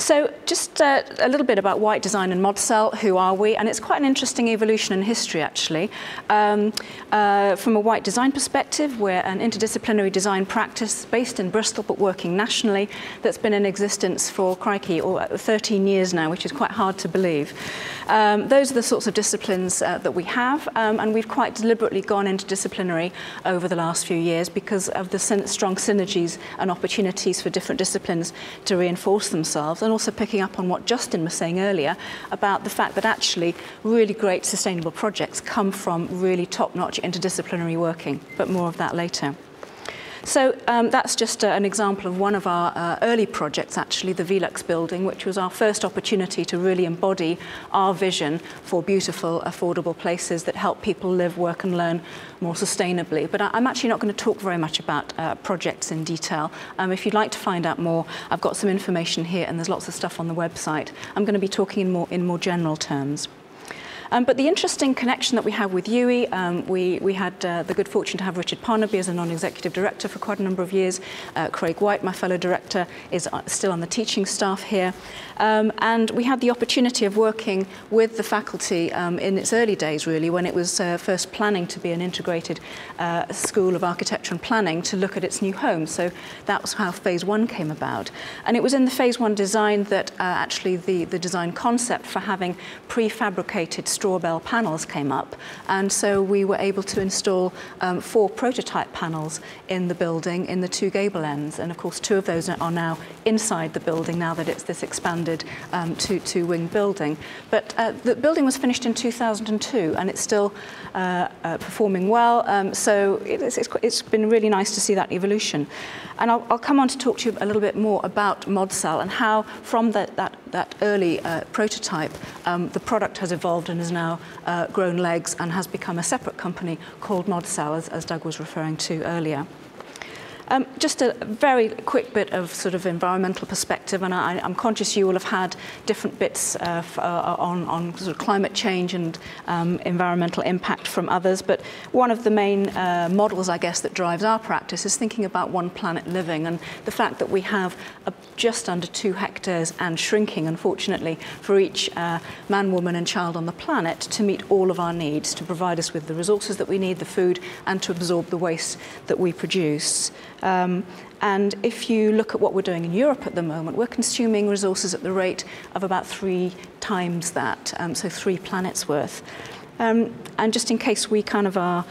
So just a little bit about White Design and ModCell, who are we? And it's quite an interesting evolution in history, actually. From a White Design perspective, we're an interdisciplinary design practice based in Bristol, but working nationally, that's been in existence for, crikey, 13 years now, which is quite hard to believe. Those are the sorts of disciplines that we have, and we've quite deliberately gone interdisciplinary over the last few years because of the strong synergies and opportunities for different disciplines to reinforce themselves, and also picking up on what Justin was saying earlier about the fact that actually really great sustainable projects come from really top-notch interdisciplinary working, but more of that later. So that's just an example of one of our early projects, actually, the Velux building, which was our first opportunity to really embody our vision for beautiful, affordable places that help people live, work and learn more sustainably. But I'm actually not going to talk very much about projects in detail. If you'd like to find out more, I've got some information here and there's lots of stuff on the website. I'm going to be talking in more general terms. But the interesting connection that we have with UWE, we had the good fortune to have Richard Parnaby as a non-executive director for quite a number of years. Craig White, my fellow director, is still on the teaching staff here. And we had the opportunity of working with the faculty in its early days, really, when it was first planning to be an integrated School of Architecture and Planning to look at its new home. So that was how Phase 1 came about. And it was in the Phase 1 design that actually the design concept for having prefabricated straw bale panels came up, and so we were able to install 4 prototype panels in the building in the 2 gable ends, and of course 2 of those are now inside the building now that it's this expanded 2-wing building. But the building was finished in 2002 and it's still performing well, so it's been really nice to see that evolution. And I'll come on to talk to you a little bit more about ModCell and how from that early prototype the product has evolved and has now grown legs and has become a separate company called ModCell, as Doug was referring to earlier. Just a very quick bit of sort of environmental perspective, and I'm conscious you will have had different bits on sort of climate change and environmental impact from others, but one of the main models, I guess, that drives our practice is thinking about one planet living, and the fact that we have just under 2 hectares and shrinking, unfortunately, for each man, woman and child on the planet to meet all of our needs, to provide us with the resources that we need, the food, and to absorb the waste that we produce. And if you look at what we're doing in Europe at the moment, we're consuming resources at the rate of about 3 times that, so 3 planets worth. And just in case we kind of are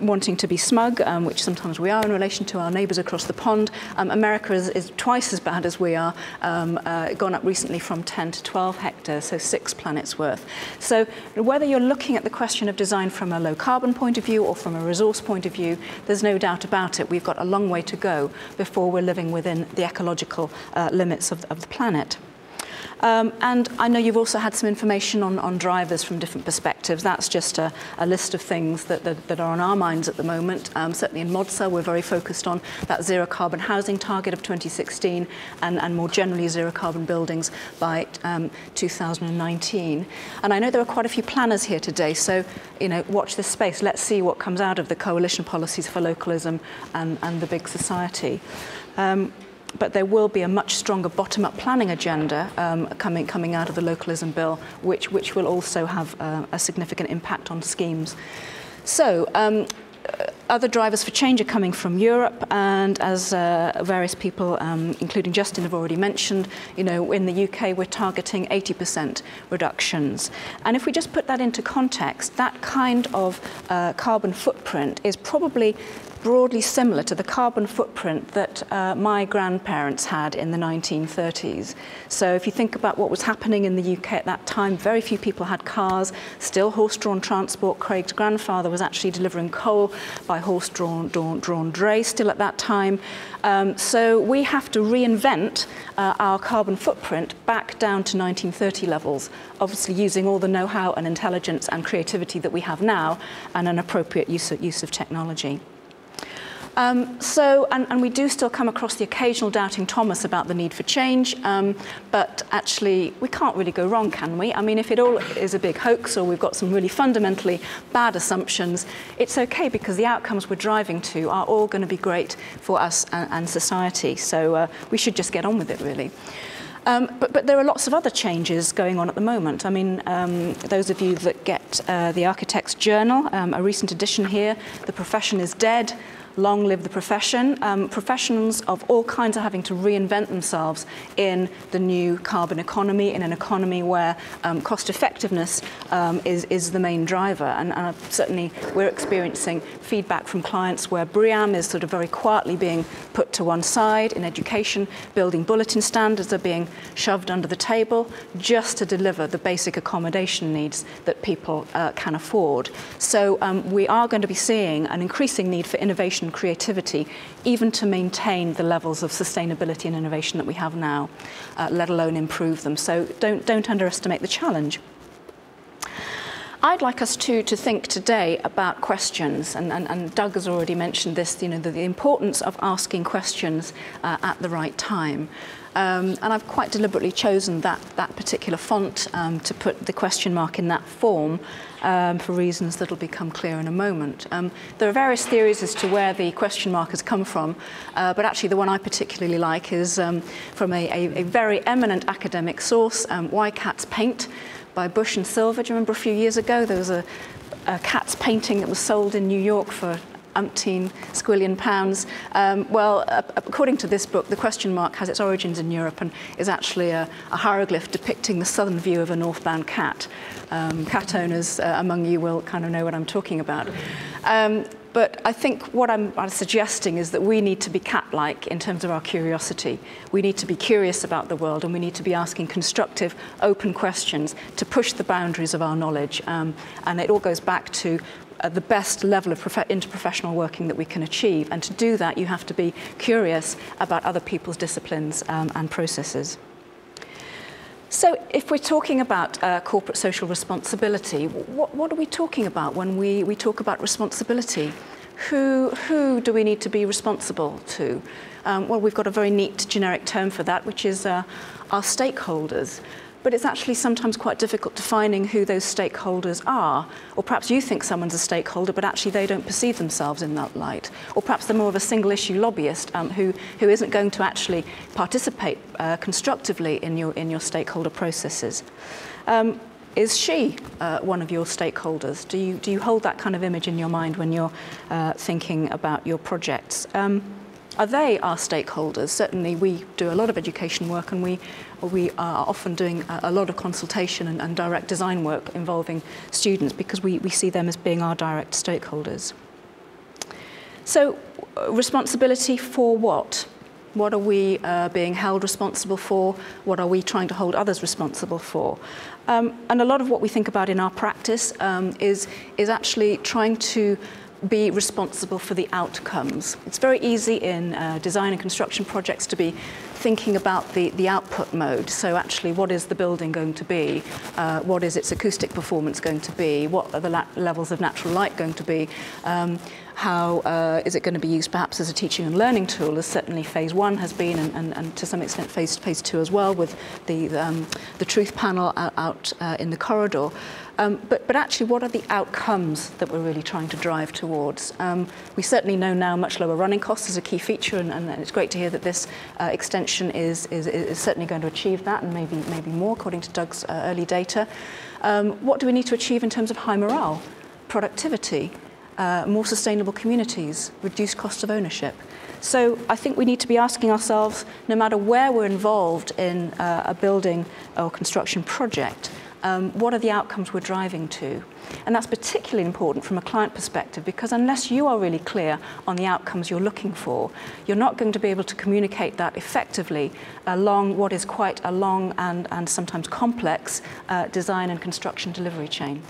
wanting to be smug, which sometimes we are in relation to our neighbours across the pond, America is twice as bad as we are, gone up recently from 10 to 12 hectares, so 6 planets worth. So whether you're looking at the question of design from a low carbon point of view or from a resource point of view, there's no doubt about it. We've got a long way to go before we're living within the ecological limits of the planet. And I know you've also had some information on drivers from different perspectives. That's just a list of things that are on our minds at the moment. Certainly in ModCell, we're very focused on that zero carbon housing target of 2016 and more generally zero carbon buildings by 2019. And I know there are quite a few planners here today, so watch this space. Let's see what comes out of the coalition policies for localism and the big society. But there will be a much stronger bottom-up planning agenda coming out of the localism bill, which will also have a significant impact on schemes. So other drivers for change are coming from Europe, and as various people, including Justin, have already mentioned, in the UK we're targeting 80% reductions. And if we just put that into context, that kind of carbon footprint is probably broadly similar to the carbon footprint that my grandparents had in the 1930s. So if you think about what was happening in the UK at that time, very few people had cars, still horse-drawn transport. Craig's grandfather was actually delivering coal by horse-drawn dray still at that time. So we have to reinvent our carbon footprint back down to 1930 levels, obviously using all the know-how and intelligence and creativity that we have now and an appropriate use of technology. And we do still come across the occasional doubting Thomas about the need for change, but actually we can't really go wrong, can we? I mean, if it all is a big hoax or we've got some really fundamentally bad assumptions, it's okay because the outcomes we're driving to are all going to be great for us and society. So we should just get on with it, really. But there are lots of other changes going on at the moment. I mean, those of you that get the Architect's Journal, a recent edition here, "The profession is dead. Long live the profession." Professions of all kinds are having to reinvent themselves in the new carbon economy, in an economy where cost effectiveness is the main driver. And certainly we're experiencing feedback from clients where BREEAM is sort of very quietly being put to one side. In education, building bulletin standards are being shoved under the table just to deliver the basic accommodation needs that people can afford. So we are going to be seeing an increasing need for innovation and creativity, even to maintain the levels of sustainability and innovation that we have now, let alone improve them. So don't underestimate the challenge. I'd like us to think today about questions, and Doug has already mentioned this, you know, the importance of asking questions at the right time. And I've quite deliberately chosen that particular font to put the question mark in that form for reasons that will become clear in a moment. There are various theories as to where the question mark has come from, but actually the one I particularly like is from a very eminent academic source, Why Cats Paint, by Bush and Silver. Do you remember a few years ago there was a cat's painting that was sold in New York for umpteen squillion pounds? Well, according to this book, the question mark has its origins in Europe and is actually a hieroglyph depicting the southern view of a northbound cat. Cat owners among you will kind of know what I'm talking about. But I think what I'm suggesting is that we need to be cat-like in terms of our curiosity. We need to be curious about the world, and we need to be asking constructive, open questions to push the boundaries of our knowledge. And it all goes back to the best level of interprofessional working that we can achieve. And to do that, you have to be curious about other people's disciplines and processes. So if we're talking about corporate social responsibility, what are we talking about when we talk about responsibility? Who do we need to be responsible to? Well, we've got a very neat generic term for that, which is our stakeholders. But it's actually sometimes quite difficult defining who those stakeholders are. Or perhaps you think someone's a stakeholder, but actually they don't perceive themselves in that light. Or perhaps they're more of a single-issue lobbyist who isn't going to actually participate constructively in your stakeholder processes. Is she one of your stakeholders? Do you hold that kind of image in your mind when you're thinking about your projects? Are they our stakeholders? Certainly we do a lot of education work, and we are often doing a lot of consultation and direct design work involving students because we see them as being our direct stakeholders. So responsibility for what? What are we being held responsible for? What are we trying to hold others responsible for? And a lot of what we think about in our practice is actually trying to be responsible for the outcomes. It's very easy in design and construction projects to be thinking about the output mode. So actually, what is the building going to be? What is its acoustic performance going to be? What are the levels of natural light going to be? How is it going to be used perhaps as a teaching and learning tool, as certainly phase 1 has been, and to some extent phase 2 as well, with the truth panel out in the corridor. But actually, what are the outcomes that we're really trying to drive towards? We certainly know now much lower running costs is a key feature, and it's great to hear that this extension is certainly going to achieve that, and maybe more, according to Doug's early data. What do we need to achieve in terms of high morale, productivity, more sustainable communities, reduced cost of ownership? So I think we need to be asking ourselves, no matter where we're involved in a building or construction project, what are the outcomes we're driving to? And that's particularly important from a client perspective, because unless you are really clear on the outcomes you're looking for, you're not going to be able to communicate that effectively along what is quite a long and sometimes complex design and construction delivery chain.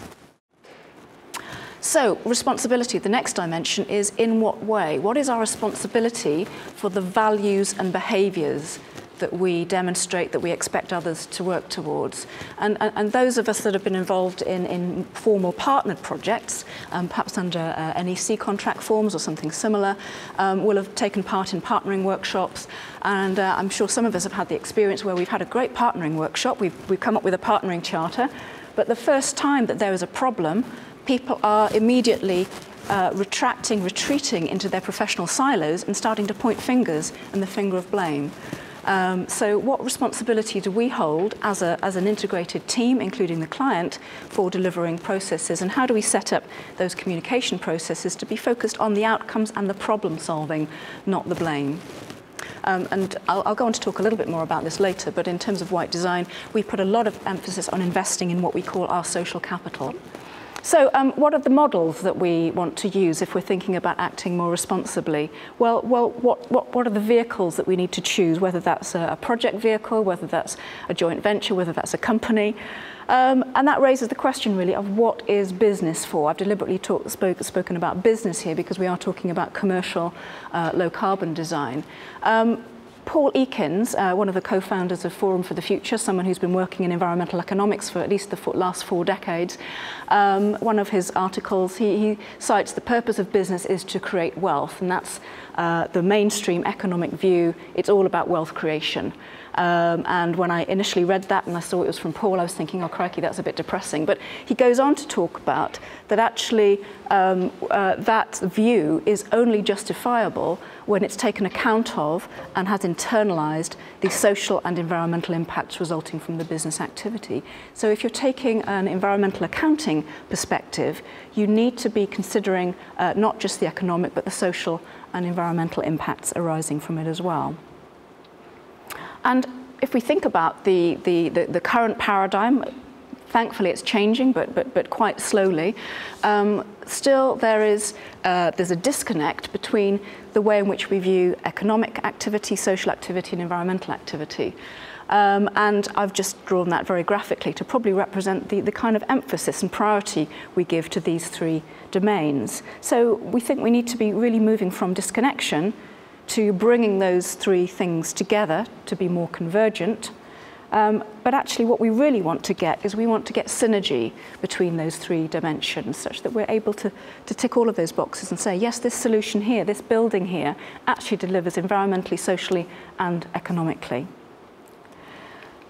So responsibility, the next dimension, is in what way? What is our responsibility for the values and behaviours that we demonstrate, that we expect others to work towards? And those of us that have been involved in formal partnered projects, perhaps under NEC contract forms or something similar, will have taken part in partnering workshops. And I'm sure some of us have had the experience where we've had a great partnering workshop, we've come up with a partnering charter, but the first time that there is a problem, people are immediately retreating into their professional silos and starting to point fingers and the finger of blame. So what responsibility do we hold as an integrated team, including the client, for delivering processes, and how do we set up those communication processes to be focused on the outcomes and the problem solving, not the blame? And I'll go on to talk a little bit more about this later, but in terms of white design, we put a lot of emphasis on investing in what we call our social capital. So what are the models that we want to use if we're thinking about acting more responsibly? Well, what are the vehicles that we need to choose, whether that's a project vehicle, whether that's a joint venture, whether that's a company? And that raises the question, really, of what is business for? I've deliberately spoken about business here because we are talking about commercial low-carbon design. Paul Ekins, one of the co-founders of Forum for the Future, someone who's been working in environmental economics for at least the last 4 decades, one of his articles, he cites the purpose of business is to create wealth, and that's the mainstream economic view. It's all about wealth creation. And when I initially read that and I saw it was from Paul, I was thinking, oh crikey, that's a bit depressing. But he goes on to talk about that actually that view is only justifiable when it's taken account of and has internalized the social and environmental impacts resulting from the business activity. So if you're taking an environmental accounting perspective, you need to be considering not just the economic, but the social and environmental impacts arising from it as well. And if we think about the current paradigm, thankfully it's changing, but quite slowly, still there's a disconnect between the way in which we view economic activity, social activity, and environmental activity. And I've just drawn that very graphically to probably represent the kind of emphasis and priority we give to these 3 domains. So we think we need to be really moving from disconnection to bringing those 3 things together to be more convergent. But actually what we really want to get is we want to get synergy between those 3 dimensions such that we're able to tick all of those boxes and say, yes, this solution here, this building here actually delivers environmentally, socially, and economically.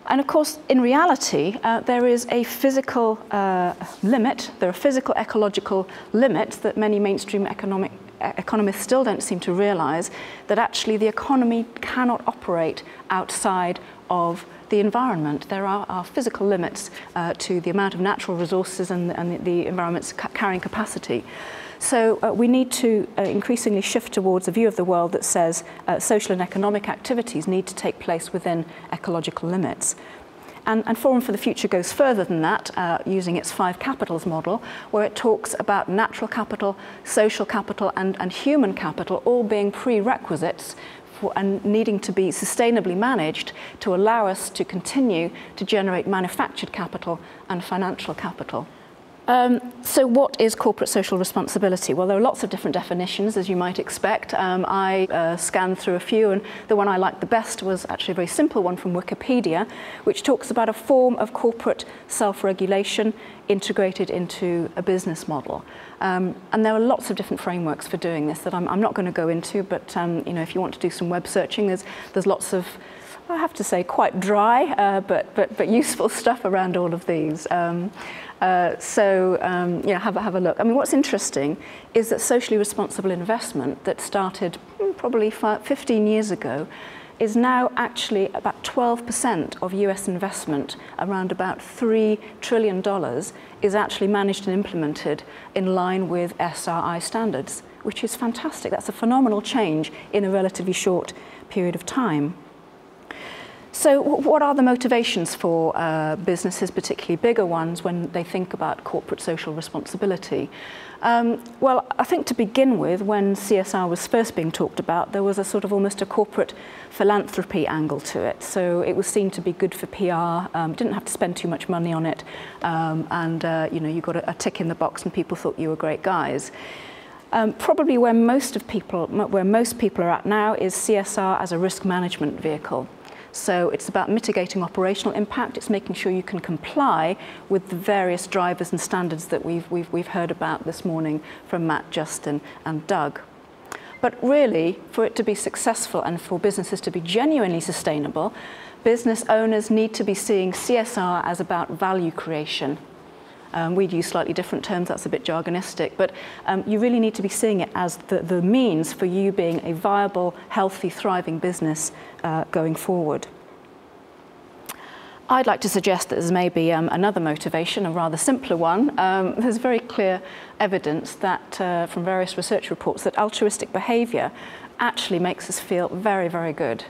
And of course, in reality, there is a physical limit, there are physical ecological limits that many mainstream economists still don't seem to realize, that actually the economy cannot operate outside of the environment. There are physical limits to the amount of natural resources and the environment's carrying capacity. So we need to increasingly shift towards a view of the world that says social and economic activities need to take place within ecological limits. And Forum for the Future goes further than that, using its 5 capitals model, where it talks about natural capital, social capital, and human capital all being prerequisites and needing to be sustainably managed to allow us to continue to generate manufactured capital and financial capital. So what is corporate social responsibility? Well, there are lots of different definitions, as you might expect. I scanned through a few, and the one I liked the best was actually a very simple one from Wikipedia, which talks about a form of corporate self-regulation integrated into a business model. And there are lots of different frameworks for doing this that I'm not going to go into, but you know, if you want to do some web searching, there's lots of, I have to say, quite dry but useful stuff around all of these. Yeah, have a look. I mean, what's interesting is that socially responsible investment that started probably 15 years ago is now actually about 12% of US investment, around about $3 trillion, is actually managed and implemented in line with SRI standards, which is fantastic. That's a phenomenal change in a relatively short period of time. So what are the motivations for businesses, particularly bigger ones, when they think about corporate social responsibility? Well, I think to begin with, when CSR was first being talked about, there was a sort of almost a corporate philanthropy angle to it. So it was seen to be good for PR, didn't have to spend too much money on it, and you know, you got a tick in the box and people thought you were great guys. Probably where most people are at now is CSR as a risk management vehicle. So it's about mitigating operational impact. It's making sure you can comply with the various drivers and standards that we've heard about this morning from Matt, Justin, and Doug. But really, for it to be successful and for businesses to be genuinely sustainable, business owners need to be seeing CSR as about value creation. We'd use slightly different terms, that's a bit jargonistic, but you really need to be seeing it as the means for you being a viable, healthy, thriving business going forward. I'd like to suggest that there's maybe another motivation, a rather simpler one. There's very clear evidence that from various research reports that altruistic behaviour actually makes us feel very, very good.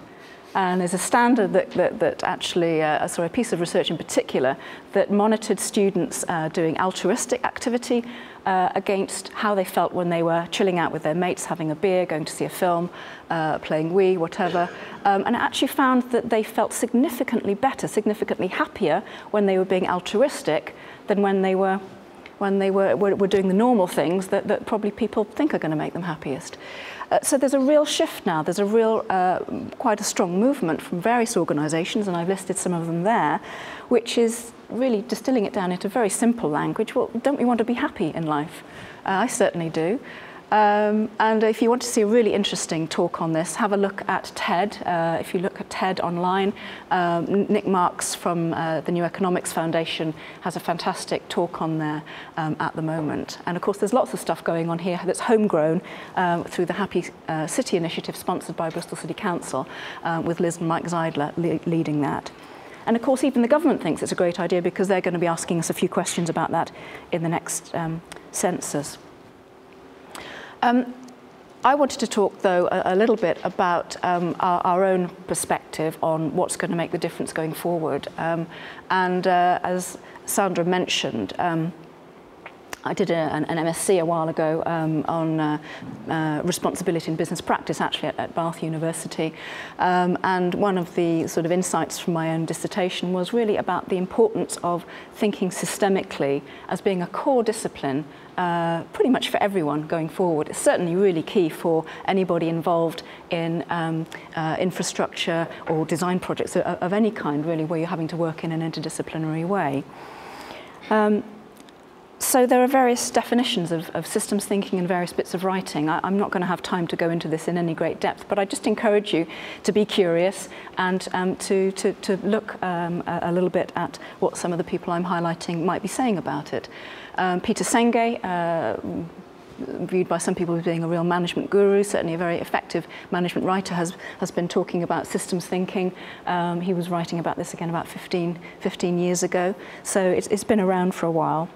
And there's a standard that actually, a piece of research in particular, that monitored students doing altruistic activity against how they felt when they were chilling out with their mates, having a beer, going to see a film, playing Wii, whatever. And it actually found that they felt significantly better, significantly happier when they were being altruistic than when they were doing the normal things that probably people think are going to make them happiest. So there's a real shift now. There's a real, quite a strong movement from various organisations, and I've listed some of them there, which is really distilling it down into very simple language. Well, don't we want to be happy in life? I certainly do. And if you want to see a really interesting talk on this, have a look at TED. If you look at TED online, Nick Marks from the New Economics Foundation has a fantastic talk on there at the moment. And of course, there's lots of stuff going on here that's homegrown through the Happy City initiative sponsored by Bristol City Council, with Liz and Mike Zeidler leading that. And of course, even the government thinks it's a great idea because they're going to be asking us a few questions about that in the next census. I wanted to talk, though, a little bit about our own perspective on what's going to make the difference going forward. As Sandra mentioned, I did an MSc a while ago on responsibility in business practice, actually at Bath University. And one of the sort of insights from my own dissertation was really about the importance of thinking systemically as being a core discipline pretty much for everyone going forward. It's certainly really key for anybody involved in infrastructure or design projects of any kind, really, where you're having to work in an interdisciplinary way. So there are various definitions of systems thinking and various bits of writing. I'm not going to have time to go into this in any great depth, but I just encourage you to be curious and to look a little bit at what some of the people I'm highlighting might be saying about it. Peter Senge, viewed by some people as being a real management guru, certainly a very effective management writer, has been talking about systems thinking. He was writing about this again about 15 years ago, so it's been around for a while.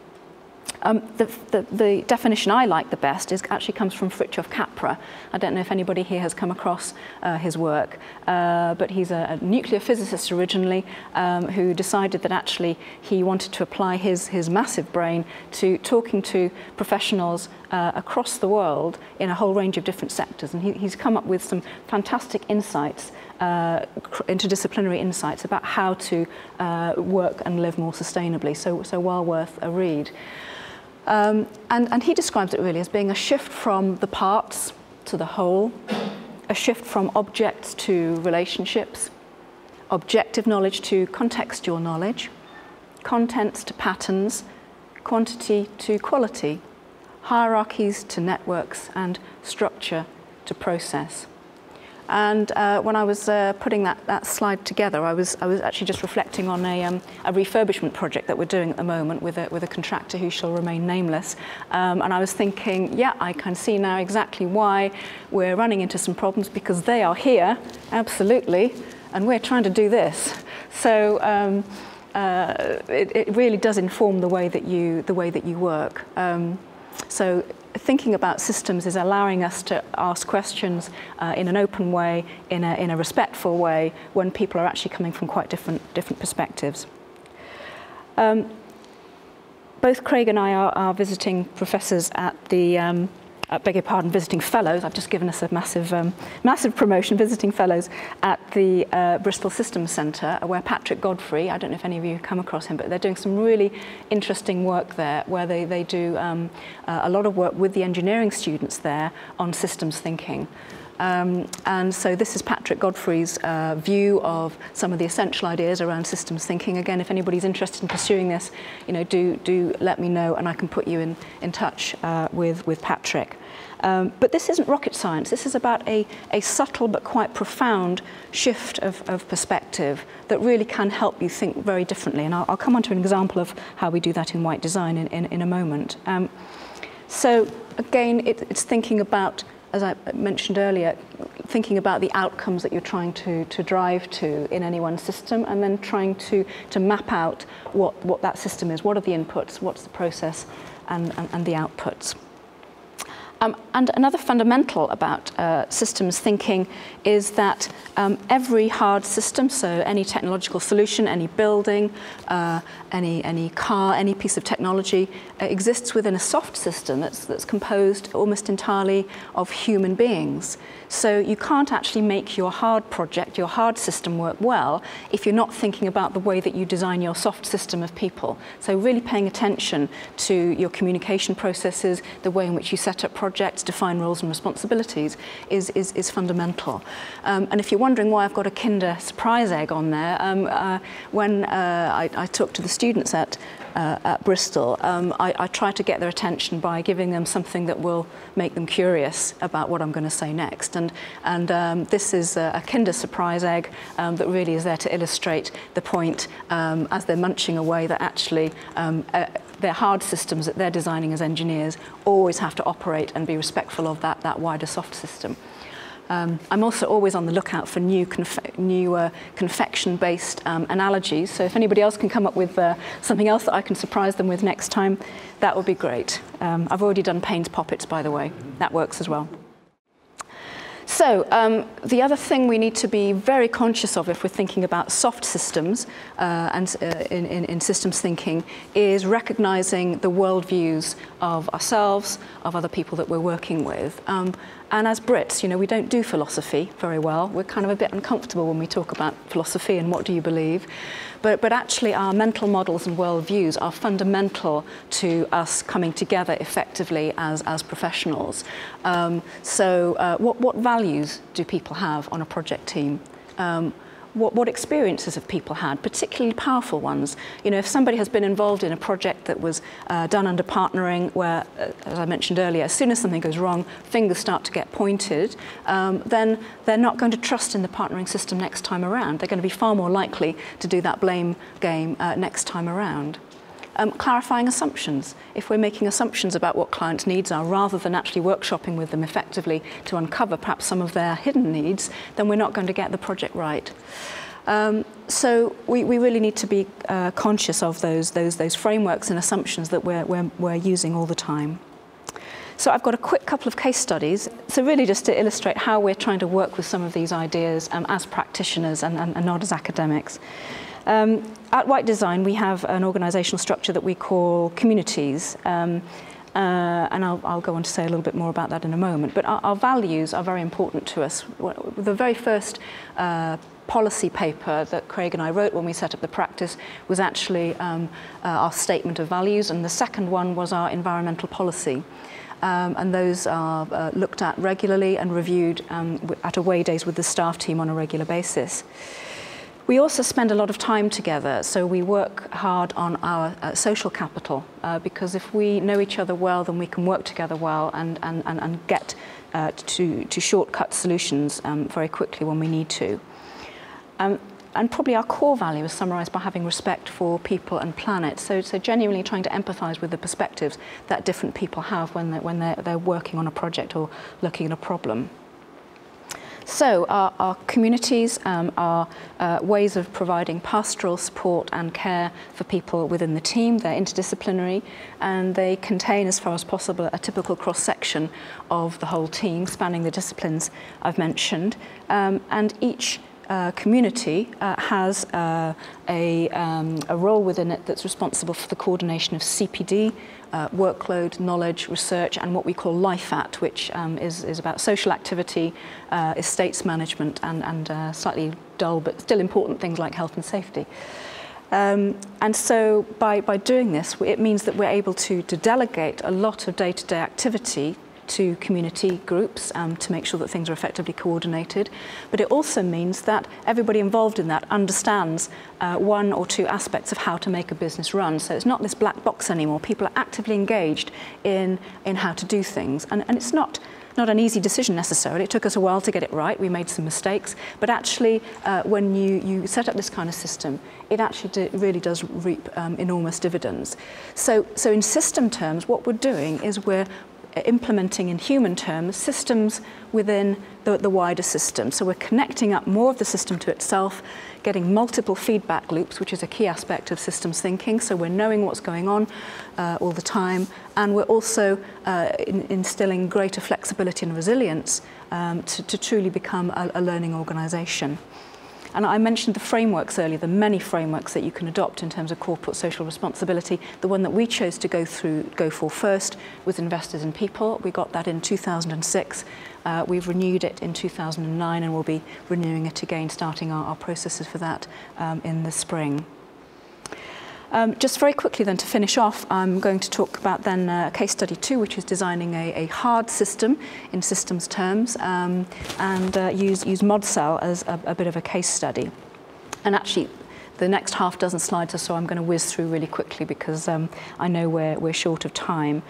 The definition I like the best actually comes from Fritjof Capra. I don't know if anybody here has come across his work, but he's a nuclear physicist originally who decided that actually he wanted to apply his massive brain to talking to professionals across the world in a whole range of different sectors. And he's come up with some fantastic insights, interdisciplinary insights about how to work and live more sustainably, so well worth a read. And he describes it really as being a shift from the parts to the whole, a shift from objects to relationships, objective knowledge to contextual knowledge, contents to patterns, quantity to quality, hierarchies to networks, and structure to process. And when I was putting that slide together, I was actually just reflecting on a refurbishment project that we're doing at the moment with a contractor who shall remain nameless. And I was thinking, yeah, I can see now exactly why we're running into some problems, because they are here, absolutely, and we're trying to do this. So it really does inform the way that you work. So thinking about systems is allowing us to ask questions in an open way, in a respectful way, when people are actually coming from quite different perspectives. Both Craig and I are visiting professors at the visiting fellows. I've just given us a massive promotion, visiting fellows at the Bristol Systems Centre, where Patrick Godfrey, I don't know if any of you have come across him, but they're doing some really interesting work there, where they do a lot of work with the engineering students there on systems thinking. And so this is Patrick Godfrey's view of some of the essential ideas around systems thinking. Again, if anybody's interested in pursuing this, do let me know, and I can put you in touch with Patrick. But this isn't rocket science. This is about a subtle but quite profound shift of perspective that really can help you think very differently. And I'll come on to an example of how we do that in white design in a moment. So again, it's thinking about, as I mentioned earlier, thinking about the outcomes that you're trying to drive to in any one system, and then trying to map out what that system is. What are the inputs, what's the process, and the outputs. And another fundamental about systems thinking is that every hard system, so any technological solution, any building, any car, any piece of technology, exists within a soft system that's composed almost entirely of human beings. So you can't actually make your hard project, your hard system work well if you're not thinking about the way that you design your soft system of people. So really paying attention to your communication processes, the way in which you set up projects, define roles and responsibilities is fundamental. And if you're wondering why I've got a Kinder surprise egg on there, when I talked to the students at Bristol, I try to get their attention by giving them something that will make them curious about what I'm going to say next. And this is a Kinder surprise egg that really is there to illustrate the point as they're munching away that actually their hard systems that they're designing as engineers always have to operate and be respectful of that wider soft system. I'm also always on the lookout for new confection-based analogies. So if anybody else can come up with something else that I can surprise them with next time, that would be great. I've already done Payne's Poppets, by the way. That works as well. So the other thing we need to be very conscious of if we're thinking about soft systems and in systems thinking is recognizing the worldviews of ourselves, of other people that we're working with. And as Brits, you know, we don't do philosophy very well. We're kind of a bit uncomfortable when we talk about philosophy and what do you believe. But actually our mental models and worldviews are fundamental to us coming together effectively as professionals. What values do people have on a project team? What experiences have people had, particularly powerful ones? You know, if somebody has been involved in a project that was done under partnering where, as I mentioned earlier, as soon as something goes wrong, fingers start to get pointed, then they're not going to trust in the partnering system next time around. They're going to be far more likely to do that blame game next time around. Clarifying assumptions. If we're making assumptions about what clients' needs are rather than actually workshopping with them effectively to uncover perhaps some of their hidden needs, then we're not going to get the project right. So we really need to be conscious of those frameworks and assumptions that we're using all the time. So I've got a quick couple of case studies. So really just to illustrate how we're trying to work with some of these ideas as practitioners and not as academics. At White Design, we have an organisational structure that we call communities, and I'll go on to say a little bit more about that in a moment. But our values are very important to us. The very first policy paper that Craig and I wrote when we set up the practice was actually our statement of values, and the second one was our environmental policy. And those are looked at regularly and reviewed at away days with the staff team on a regular basis. We also spend a lot of time together, so we work hard on our social capital, because if we know each other well, then we can work together well and get to shortcut solutions very quickly when we need to. And probably our core value is summarised by having respect for people and planet, so genuinely trying to empathise with the perspectives that different people have when they're working on a project or looking at a problem. So our communities are ways of providing pastoral support and care for people within the team. They're interdisciplinary and they contain, as far as possible, a typical cross-section of the whole team, spanning the disciplines I've mentioned. And each community has a role within it that's responsible for the coordination of CPD, workload, knowledge, research, and what we call LIFAT, which is about social activity, estates management, and slightly dull but still important things like health and safety. And so by doing this, it means that we're able to delegate a lot of day-to-day activity to community groups to make sure that things are effectively coordinated. But it also means that everybody involved in that understands one or two aspects of how to make a business run. So it's not this black box anymore. People are actively engaged in how to do things. And it's not an easy decision necessarily. It took us a while to get it right. We made some mistakes. But actually, when you set up this kind of system, it actually really does reap enormous dividends. So in system terms, what we're doing is we're implementing in human terms systems within the wider system. So we're connecting up more of the system to itself, getting multiple feedback loops, which is a key aspect of systems thinking. So we're knowing what's going on all the time, and we're also instilling greater flexibility and resilience to truly become a learning organisation. And I mentioned the frameworks earlier, the many frameworks that you can adopt in terms of corporate social responsibility. The one that we chose to go for first was Investors in People. We got that in 2006. We've renewed it in 2009, and we'll be renewing it again, starting our processes for that in the spring. Just very quickly then to finish off, I'm going to talk about then case study 2, which is designing a hard system in systems terms, and use ModCell as a bit of a case study. And actually, the next half dozen slides or so I'm going to whiz through really quickly because I know we're short of time.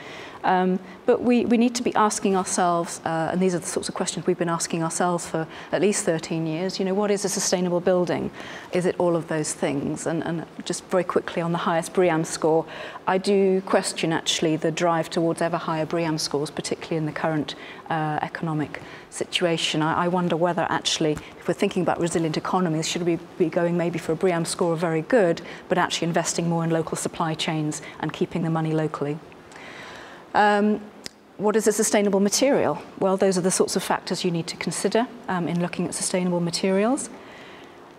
But we need to be asking ourselves, and these are the sorts of questions we've been asking ourselves for at least 13 years, what is a sustainable building? Is it all of those things? And just very quickly on the highest BREEAM score, I do question actually the drive towards ever higher BREEAM scores, particularly in the current economic situation. I wonder whether actually, if we're thinking about resilient economies, should we be going maybe for a BREEAM score of very good, but actually investing more in local supply chains and keeping the money locally? What is a sustainable material? Well, those are the sorts of factors you need to consider in looking at sustainable materials.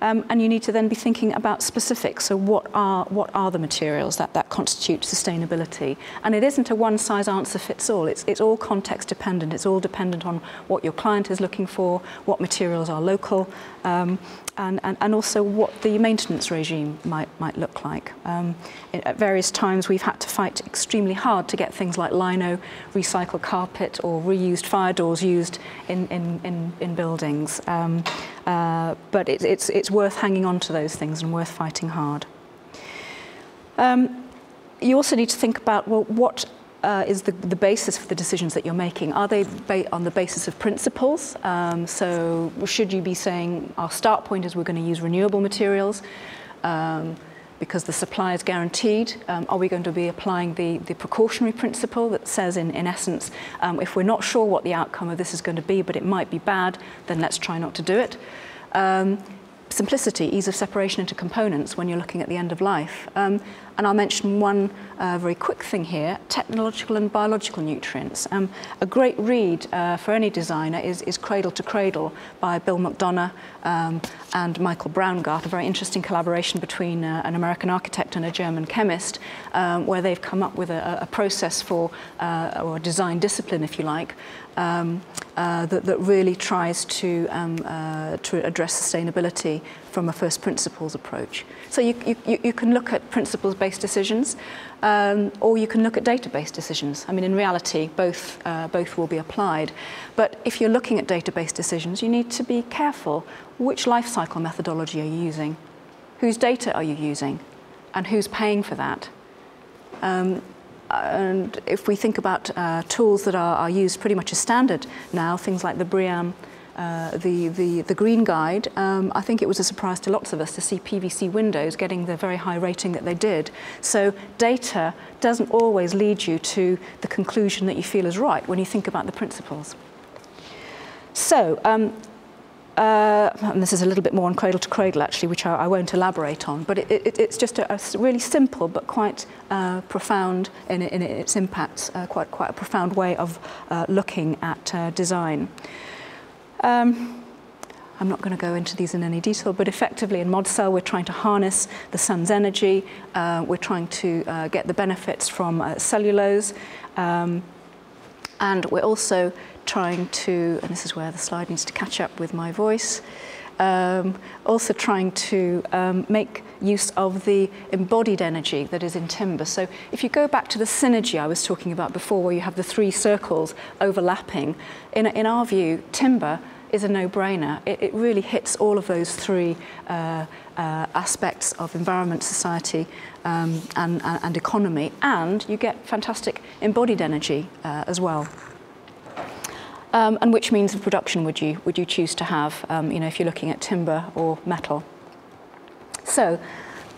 And you need to then be thinking about specifics. So what are the materials that constitute sustainability? And it isn't a one-size answer fits all. It's all context dependent. It's all dependent on what your client is looking for, what materials are local, and also what the maintenance regime might look like. At various times we've had to fight extremely hard to get things like lino, recycled carpet or reused fire doors used in buildings. But it's worth hanging on to those things and worth fighting hard. You also need to think about, well, what is the basis for the decisions that you're making? Are they on the basis of principles? So should you be saying our start point is we're going to use renewable materials because the supply is guaranteed? Are we going to be applying the precautionary principle that says, in essence, if we're not sure what the outcome of this is going to be, but it might be bad, then let's try not to do it? Simplicity, ease of separation into components when you're looking at the end of life. And I'll mention one very quick thing here, technological and biological nutrients. A great read for any designer is Cradle to Cradle by Bill McDonough and Michael Braungart, a very interesting collaboration between an American architect and a German chemist, where they've come up with a process for, or a design discipline, if you like, that really tries to address sustainability from a first principles approach. So you can look at principles-based decisions, or you can look at data-based decisions. I mean, in reality, both will be applied. But if you're looking at data-based decisions, you need to be careful. Which life cycle methodology are you using? Whose data are you using? And who's paying for that? And if we think about tools that are used pretty much as standard now, things like the BREEAM, the Green Guide, I think it was a surprise to lots of us to see PVC windows getting the very high rating that they did. So data doesn't always lead you to the conclusion that you feel is right when you think about the principles. So, and this is a little bit more on Cradle to Cradle actually, which I won't elaborate on, but it's just a really simple but quite profound in its impacts, quite a profound way of looking at design. I'm not going to go into these in any detail, but effectively in ModCell we're trying to harness the sun's energy, we're trying to get the benefits from cellulose, and we're also trying to, and this is where the slide needs to catch up with my voice, also trying to make use of the embodied energy that is in timber. So if you go back to the synergy I was talking about before, where you have the three circles overlapping, in our view, timber is a no-brainer. It really hits all of those three aspects of environment, society, and economy, and you get fantastic embodied energy as well. And which means of production would you choose to have, if you're looking at timber or metal? So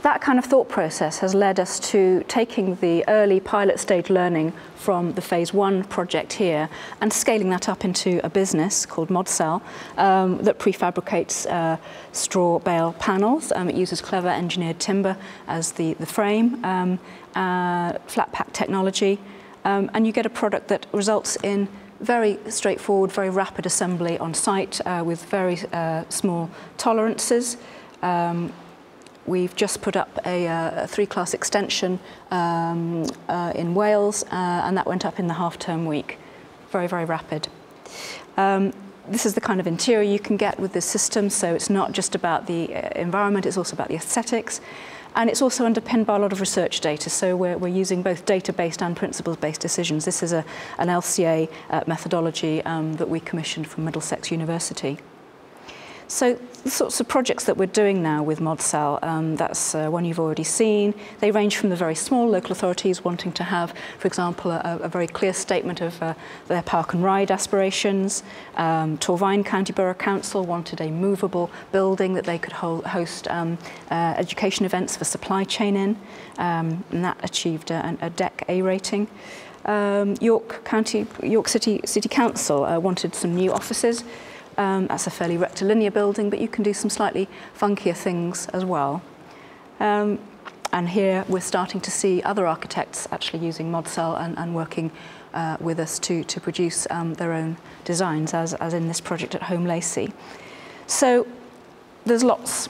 that kind of thought process has led us to taking the early pilot stage learning from the phase 1 project here and scaling that up into a business called ModCell that prefabricates straw bale panels. It uses clever engineered timber as the frame, flat pack technology, and you get a product that results in very straightforward, very rapid assembly on site with very small tolerances. We've just put up a 3-class extension in Wales, and that went up in the half-term week. Very, very rapid. This is the kind of interior you can get with this system, so it's not just about the environment, it's also about the aesthetics. And it's also underpinned by a lot of research data, so we're using both data-based and principles-based decisions. This is an LCA methodology that we commissioned from Middlesex University. So the sorts of projects that we're doing now with ModCell, that's one you've already seen. They range from the very small local authorities wanting to have, for example, a very clear statement of their park and ride aspirations. Torvine County Borough Council wanted a movable building that they could host education events for supply chain in, and that achieved a DEC A rating. York City Council wanted some new offices. That's a fairly rectilinear building, but you can do some slightly funkier things as well. And here we're starting to see other architects actually using ModCell and working with us to produce their own designs, as in this project at Home Lacey. So there's lots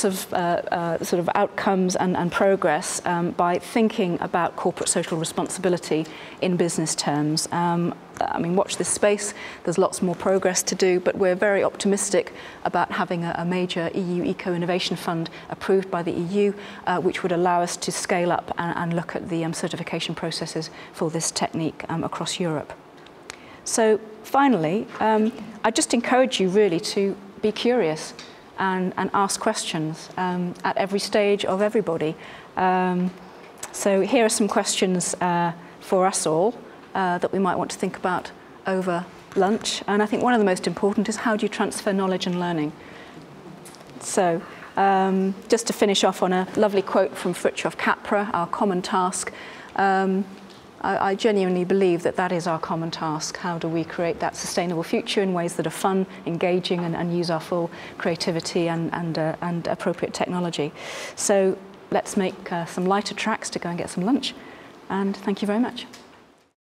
of sort of outcomes and progress by thinking about corporate social responsibility in business terms. I mean, watch this space. There's lots more progress to do, but we're very optimistic about having a major EU Eco-Innovation Fund approved by the EU, which would allow us to scale up and look at the certification processes for this technique across Europe. So finally, I just encourage you really to be curious and ask questions at every stage of everybody. So here are some questions for us all that we might want to think about over lunch. And I think one of the most important is, how do you transfer knowledge and learning? So just to finish off on a lovely quote from Fritjof Capra, our common task. I genuinely believe that that is our common task. How do we create that sustainable future in ways that are fun, engaging, and use our full creativity and appropriate technology? So let's make some lighter tracks to go and get some lunch. And thank you very much.